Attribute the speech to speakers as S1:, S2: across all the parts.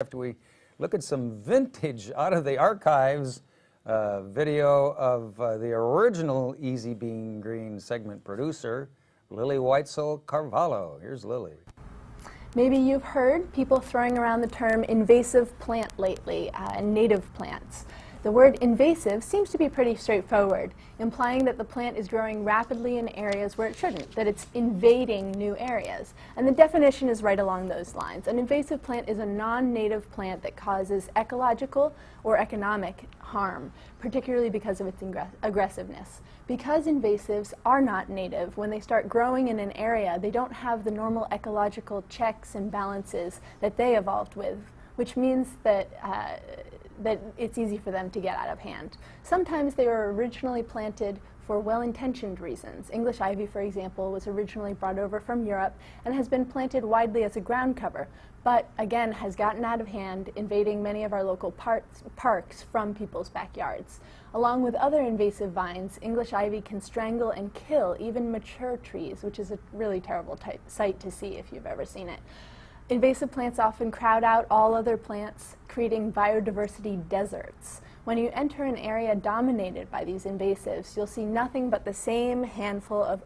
S1: After we look at some vintage out of the archives video of the original Easy Being Green segment producer, Lily Whitesell-Carvallo. Here's Lily.
S2: Maybe you've heard people throwing around the term invasive plant lately, native plants. The word invasive seems to be pretty straightforward, implying that the plant is growing rapidly in areas where it shouldn't, that it's invading new areas. And the definition is right along those lines. An invasive plant is a non-native plant that causes ecological or economic harm, particularly because of its aggressiveness. Because invasives are not native, when they start growing in an area, they don't have the normal ecological checks and balances that they evolved with, which means that that it's easy for them to get out of hand. Sometimes they were originally planted for well-intentioned reasons. English ivy, for example, was originally brought over from Europe and has been planted widely as a ground cover, but again has gotten out of hand, invading many of our local parks from people's backyards. Along with other invasive vines, English ivy can strangle and kill even mature trees, which is a really terrible sight to see if you've ever seen it. Invasive plants often crowd out all other plants, creating biodiversity deserts. When you enter an area dominated by these invasives, you'll see nothing but the same handful of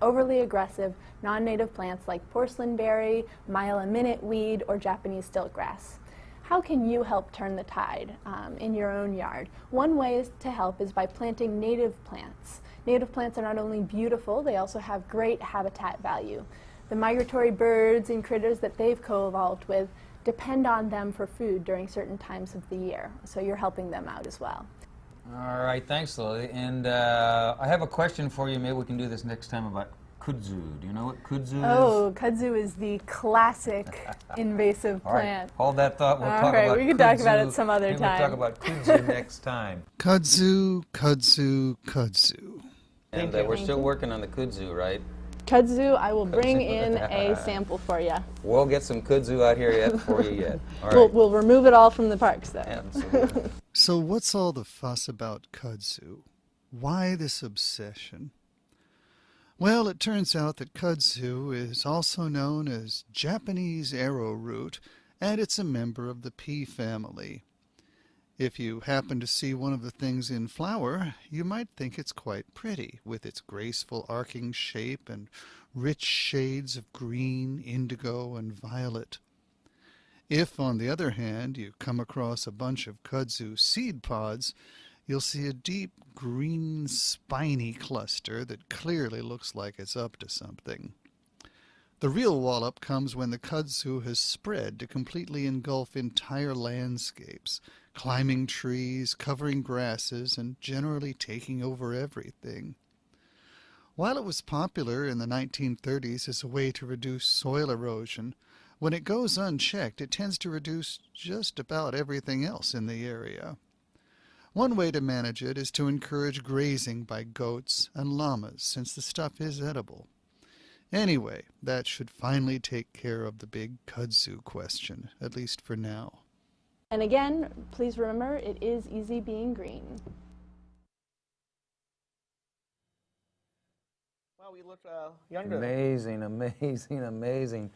S2: overly aggressive non-native plants like porcelainberry, mile-a-minute weed, or Japanese stiltgrass. How can you help turn the tide in your own yard? One way to help is by planting native plants. Native plants are not only beautiful, they also have great habitat value. The migratory birds and critters that they've co-evolved with depend on them for food during certain times of the year, so you're helping them out as well.
S1: All right, thanks, Lily. And I have a question for you. Maybe we can do this next time about kudzu. Do you know what kudzu is?
S2: Oh, kudzu is the classic invasive
S1: All right,
S2: plant.
S1: hold that thought. We'll talk
S2: right,
S1: about
S2: we can
S1: kudzu.
S2: talk about it some other
S1: Maybe
S2: time.
S1: We'll talk about kudzu next time.
S3: Kudzu, kudzu, kudzu.
S1: And we're still working on the kudzu, right?
S2: Kudzu, I will bring in a sample for you.
S1: We'll get some kudzu out here yet for you yet. All right.
S2: We'll remove it all from the parks, though.
S1: Absolutely.
S3: So what's all the fuss about kudzu? Why this obsession? Well, it turns out that kudzu is also known as Japanese arrowroot, and it's a member of the pea family. If you happen to see one of the things in flower, you might think it's quite pretty, with its graceful arcing shape and rich shades of green, indigo, and violet. If, on the other hand, you come across a bunch of kudzu seed pods, you'll see a deep green, spiny cluster that clearly looks like it's up to something. The real wallop comes when the kudzu has spread to completely engulf entire landscapes, climbing trees, covering grasses, and generally taking over everything. While it was popular in the 1930s as a way to reduce soil erosion, when it goes unchecked, it tends to reduce just about everything else in the area. One way to manage it is to encourage grazing by goats and llamas, since the stuff is edible. Anyway, that should finally take care of the big kudzu question, at least for now.
S2: And again, please remember, it is easy being green.
S4: Wow, we look younger.
S1: Amazing, amazing, amazing.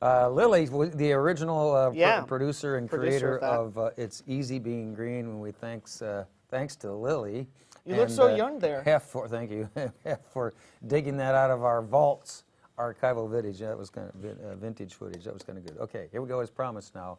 S1: Lily, the original producer and creator of It's Easy Being Green, and we thanks to Lily.
S4: You look so young there.
S1: Thank you for digging that out of our vaults, archival vintage. That was kind of vintage footage. That was kind of good. Okay, here we go as promised now.